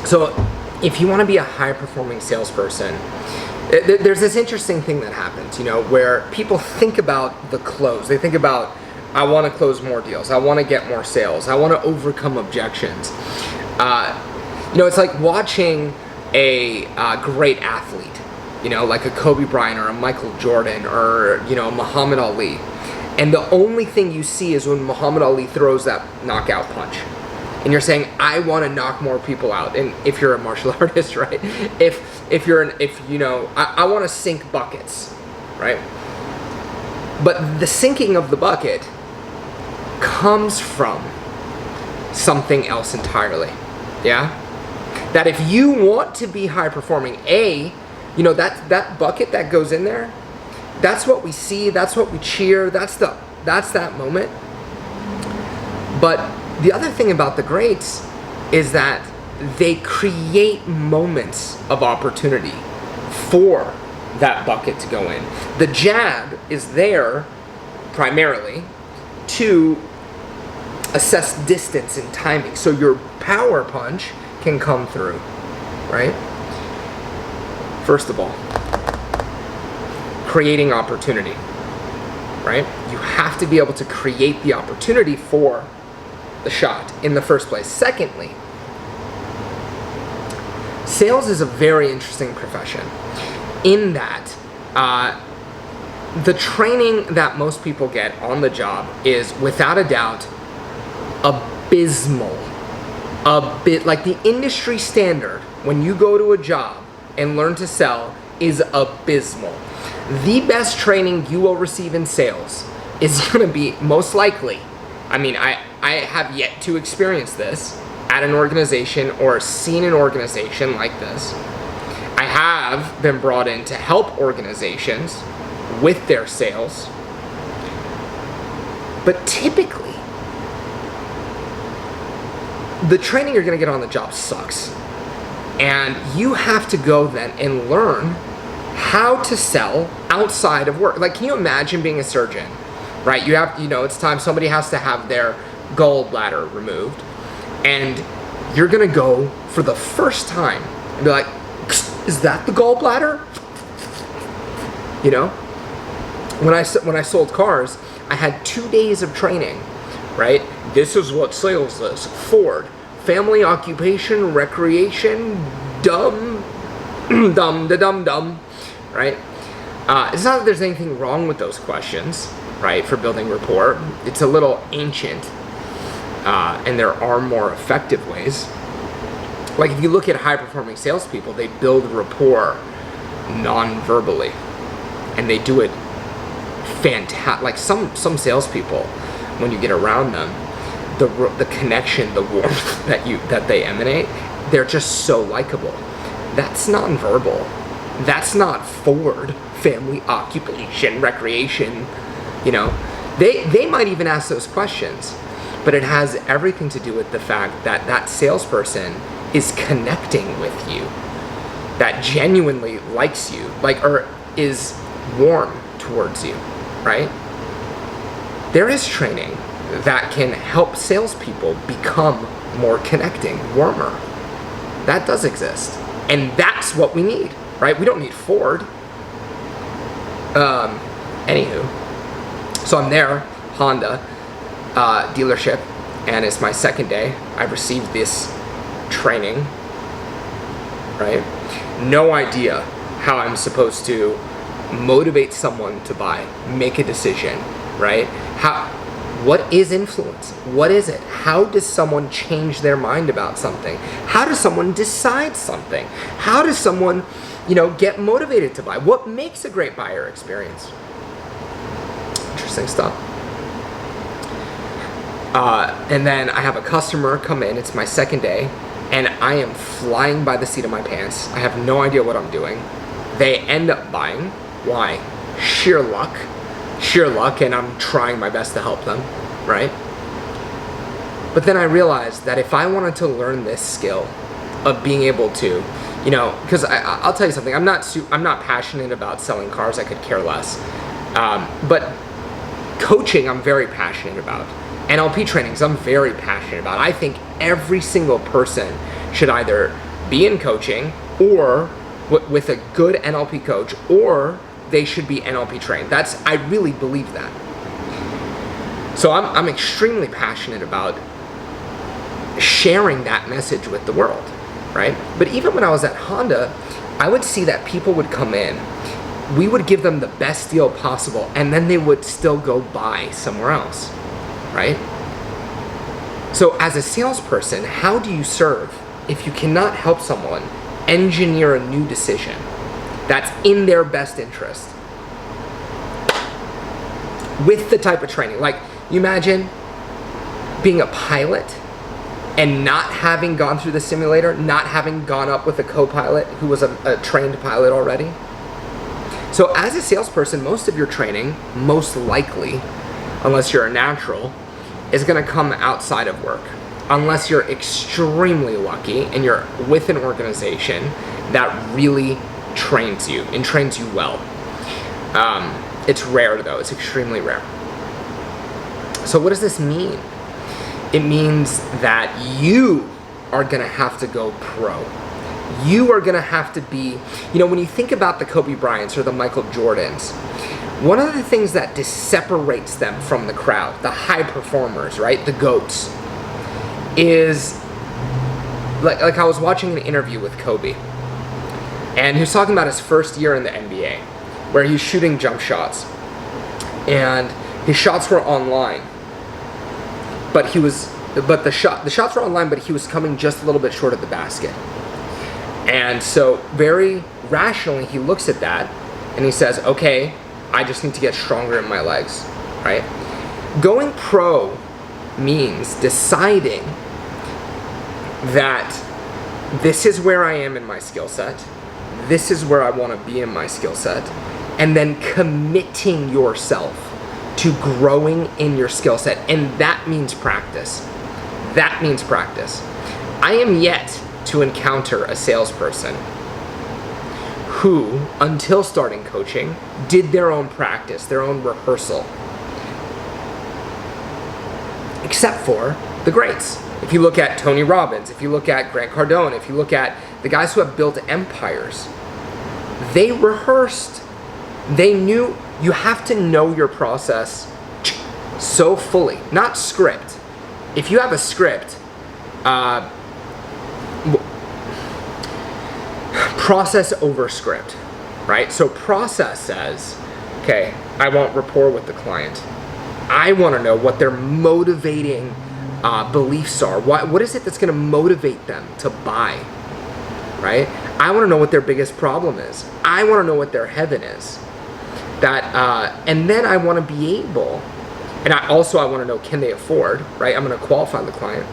So if you want to be a high-performing salesperson, there's this interesting thing that happens, where people think about the close. They think about, I want to close more deals. I want to get more sales. I want to overcome objections. It's like watching a great athlete, like a Kobe Bryant or a Michael Jordan or, a Muhammad Ali. And the only thing you see is when Muhammad Ali throws that knockout punch. And you're saying, I want to knock more people out. And if you're a martial artist, right? I want to sink buckets, right? But the sinking of the bucket comes from something else entirely, yeah? That if you want to be high performing, that bucket that goes in there, that's what we see, that's what we cheer, that's that moment. But the other thing about the greats is that they create moments of opportunity for that bucket to go in. The jab is there primarily to assess distance and timing, so your power punch can come through, right? First of all, creating opportunity, right? You have to be able to create the opportunity for the shot in the first place. Secondly, sales is a very interesting profession in that the training that most people get on the job is without a doubt abysmal. Like the industry standard when you go to a job and learn to sell is abysmal. The best training you will receive in sales is going to be most likely, I have yet to experience this at an organization or seen an organization like this. I have been brought in to help organizations with their sales, but typically the training you're going to get on the job sucks. And you have to go then and learn how to sell outside of work. Like, can you imagine being a surgeon, right? It's time somebody has to have their gallbladder removed, and you're going to go for the first time and be like, is that the gallbladder? When I sold cars, I had 2 days of training, right? This is what sales is. Ford, family, occupation, recreation, dumb, right? It's not that there's anything wrong with those questions, right, for building rapport. It's a little ancient, and there are more effective ways. Like if you look at high-performing salespeople, they build rapport non-verbally, and they do it fantastic. Like some salespeople, when you get around them, the connection, the warmth that they emanate, they're just so likable. That's non-verbal. That's not Ford, family, occupation, recreation. They might even ask those questions, but it has everything to do with the fact that that salesperson is connecting with you, that genuinely likes you, or is warm towards you, right? There is training that can help salespeople become more connecting, warmer. That does exist, and that's what we need, right? We don't need Ford. Anywho, so I'm there, Honda dealership, and it's my second day. I've received this training, right? No idea how I'm supposed to motivate someone to buy, make a decision, right? What is influence? What is it? How does someone change their mind about something? How does someone decide something? How does someone, get motivated to buy? What makes a great buyer experience? Interesting stuff. And then I have a customer come in. It's my second day, and I am flying by the seat of my pants. I have no idea what I'm doing. They end up buying. Why? Sheer luck, and I'm trying my best to help them, right? But then I realized that if I wanted to learn this skill of being able to, because I'll tell you something, I'm not passionate about selling cars. I could care less. But coaching, I'm very passionate about. NLP trainings, I'm very passionate about. I think every single person should either be in coaching or with a good NLP coach, or they should be NLP trained. I really believe that. So I'm extremely passionate about sharing that message with the world, right? But even when I was at Honda, I would see that people would come in, we would give them the best deal possible, and then they would still go buy somewhere else, right? So as a salesperson, how do you serve if you cannot help someone engineer a new decision that's in their best interest with the type of training? Like, you imagine being a pilot and not having gone through the simulator, not having gone up with a co-pilot who was a trained pilot already. So as a salesperson, most of your training, most likely, unless you're a natural, is gonna come outside of work. Unless you're extremely lucky and you're with an organization that really trains you and trains you well. It's rare though, it's extremely rare. So what does this mean? It means that you are gonna have to go pro. You are gonna have to be, when you think about the Kobe Bryants or the Michael Jordans, one of the things that separates them from the crowd, the high performers, right, the GOATs, is, like I was watching an interview with Kobe, and he was talking about his first year in the NBA, where he's shooting jump shots, and his shots were online, but the shots were online, but he was coming just a little bit short of the basket. And so very rationally, he looks at that and he says, okay, I just need to get stronger in my legs, right? Going pro means deciding that this is where I am in my skill set, this is where I want to be in my skill set, and then committing yourself to growing in your skill set. And that means practice. That means practice. I am yet to encounter a salesperson who, until starting coaching, did their own practice, their own rehearsal. Except for the greats. If you look at Tony Robbins, if you look at Grant Cardone, if you look at the guys who have built empires, they rehearsed. They knew. You have to know your process so fully, not script. If you have a script, process over script, right? So process says, okay, I want rapport with the client. I want to know what their motivating beliefs are. What is it that's going to motivate them to buy, right? I want to know what their biggest problem is. I want to know what their heaven is. And then I want to be able, and I want to know, can they afford, right? I'm going to qualify the client.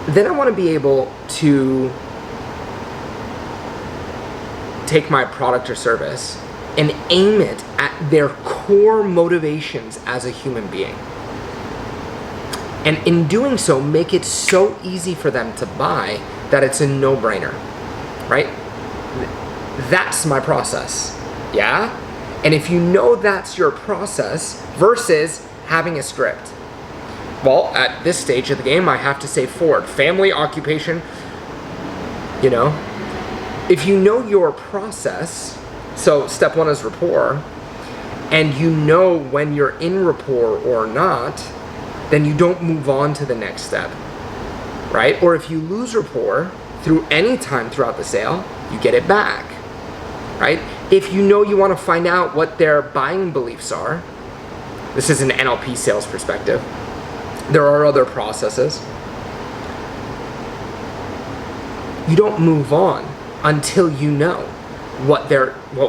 Then I want to be able to take my product or service and aim it at their core motivations as a human being. And in doing so, make it so easy for them to buy that it's a no-brainer, right? That's my process. Yeah? And if you know that's your process versus having a script, well, at this stage of the game, I have to say forward. Family, occupation, if you know your process, so step one is rapport, and you know when you're in rapport or not, then you don't move on to the next step, right? Or if you lose rapport through any time throughout the sale, you get it back, right? If you know you want to find out what their buying beliefs are, this is an NLP sales perspective. There are other processes. You don't move on until you know what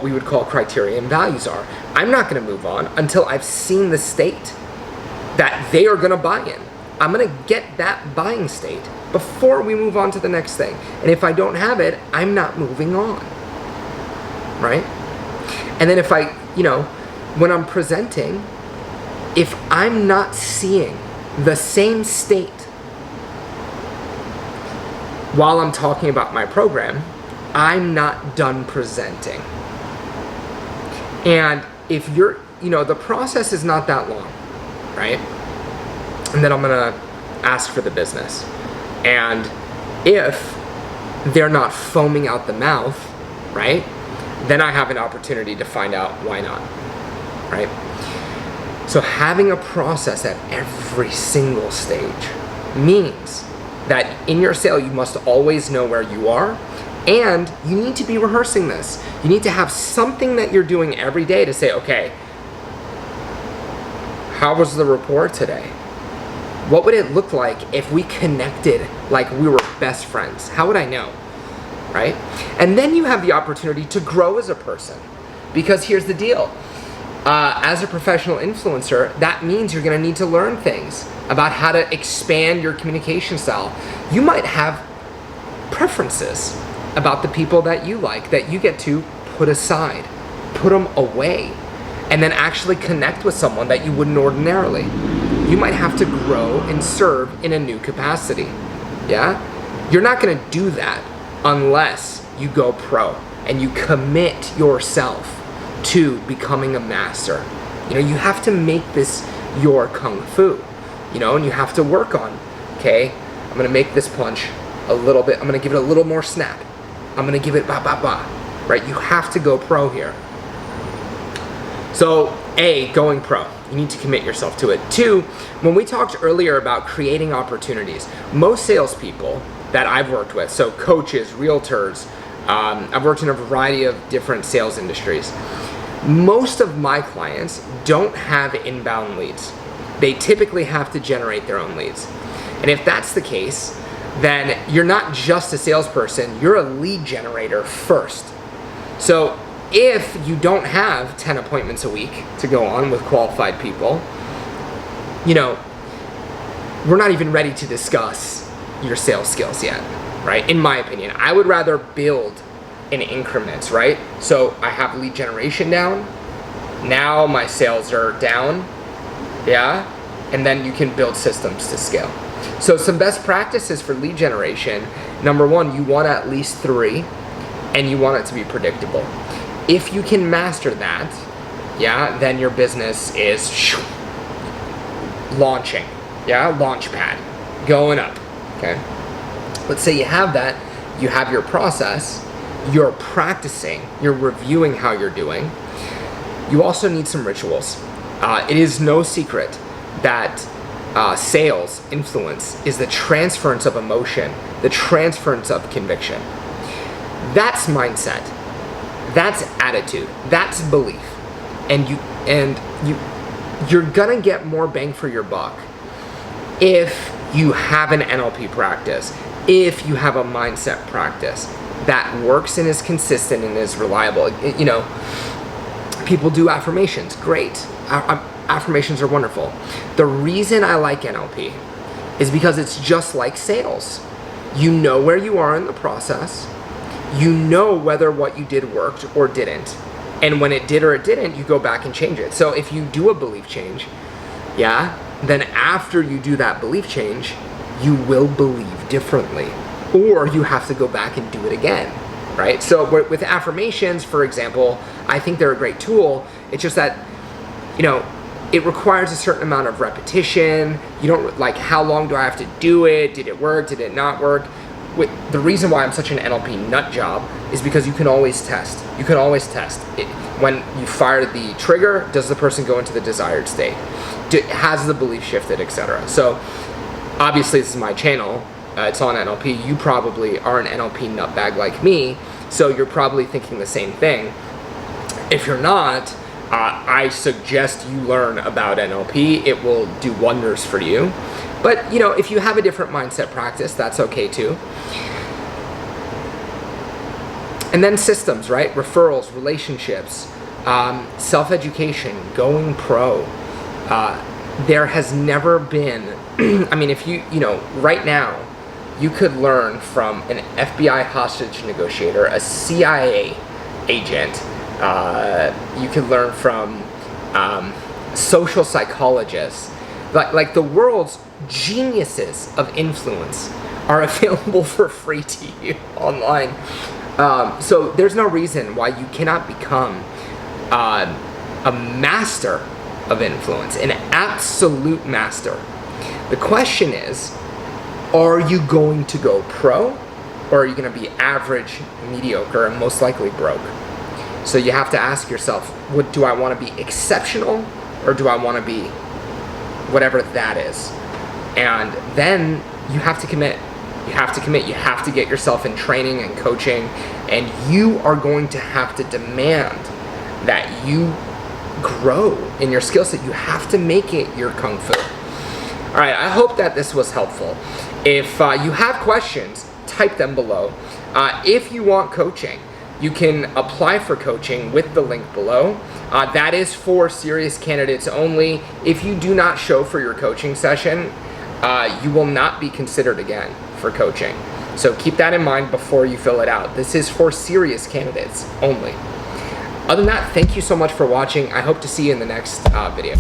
we would call criteria and values are. I'm not going to move on until I've seen the state that they are going to buy in. I'm going to get that buying state before we move on to the next thing. And if I don't have it, I'm not moving on. Right? And then if when I'm presenting, if I'm not seeing the same state while I'm talking about my program, I'm not done presenting. And if the process is not that long, right? And then I'm gonna ask for the business. And if they're not foaming out the mouth, right? Then I have an opportunity to find out why not, right? So having a process at every single stage means that in your sale, you must always know where you are, and you need to be rehearsing this. You need to have something that you're doing every day to say, okay, how was the rapport today? What would it look like if we connected like we were best friends? How would I know, right? And then you have the opportunity to grow as a person. Because here's the deal. As a professional influencer, that means you're gonna need to learn things about how to expand your communication style. You might have preferences about the people that you like that you get to put aside, put them away, and then actually connect with someone that you wouldn't ordinarily. You might have to grow and serve in a new capacity, yeah? You're not gonna do that unless you go pro and you commit yourself to becoming a master. You know, you have to make this your kung fu, you know, and you have to work on, okay, I'm gonna make this punch a little bit, I'm gonna give it a little more snap, I'm gonna give it ba ba ba, right? You have to go pro here. So A, going pro, you need to commit yourself to it. 2, when we talked earlier about creating opportunities, most salespeople that I've worked with, so coaches, realtors, I've worked in a variety of different sales industries. Most of my clients don't have inbound leads. They typically have to generate their own leads. And if that's the case, then you're not just a salesperson, you're a lead generator first. So if you don't have 10 appointments a week to go on with qualified people, you know, we're not even ready to discuss your sales skills yet, right? In my opinion, I would rather build in increments, right? So I have lead generation down, now my sales are down, yeah? And then you can build systems to scale. So some best practices for lead generation, number 1, you want at least 3, and you want it to be predictable. If you can master that, yeah, then your business is launching, yeah, launch pad, going up, okay? Let's say you have that, you have your process, you're practicing, you're reviewing how you're doing. You also need some rituals. It is no secret that sales influence is the transference of emotion, the transference of conviction. That's mindset. That's attitude. That's belief. And you're gonna get more bang for your buck if you have an NLP practice, if you have a mindset practice that works and is consistent and is reliable. You know, people do affirmations, great. Affirmations are wonderful. The reason I like NLP is because it's just like sales. You know where you are in the process. You know whether what you did worked or didn't. And when it did or it didn't, you go back and change it. So if you do a belief change, yeah, then after you do that belief change, you will believe differently. Or you have to go back and do it again, right? So with affirmations, for example, I think they're a great tool. It's just that, you know, it requires a certain amount of repetition. You don't, like, how long do I have to do it? Did it work? Did it not work? The reason why I'm such an NLP nut job is because you can always test. You can always test. When you fire the trigger, does the person go into the desired state? Has the belief shifted, etc.? So obviously this is my channel. It's on NLP. You probably are an NLP nutbag like me, so you're probably thinking the same thing. If you're not, I suggest you learn about NLP. It will do wonders for you. But, you know, if you have a different mindset practice, that's okay too. And then systems, right? Referrals, relationships, self-education, going pro. There has never been, I mean, if you know, right now, you could learn from an FBI hostage negotiator, a CIA agent. You could learn from social psychologists. Like the world's geniuses of influence are available for free to you online. So there's no reason why you cannot become a master of influence, an absolute master. The question is, are you going to go pro, or are you going to be average, mediocre, and most likely broke? So you have to ask yourself, what do I want to be exceptional, or do I want to be whatever that is? And then you have to commit. You have to commit. You have to get yourself in training and coaching, and you are going to have to demand that you grow in your skill set. You have to make it your kung fu. All right, I hope that this was helpful. If you have questions, type them below. If you want coaching, you can apply for coaching with the link below. That is for serious candidates only. If you do not show for your coaching session, you will not be considered again for coaching. So keep that in mind before you fill it out. This is for serious candidates only. Other than that, thank you so much for watching. I hope to see you in the next video.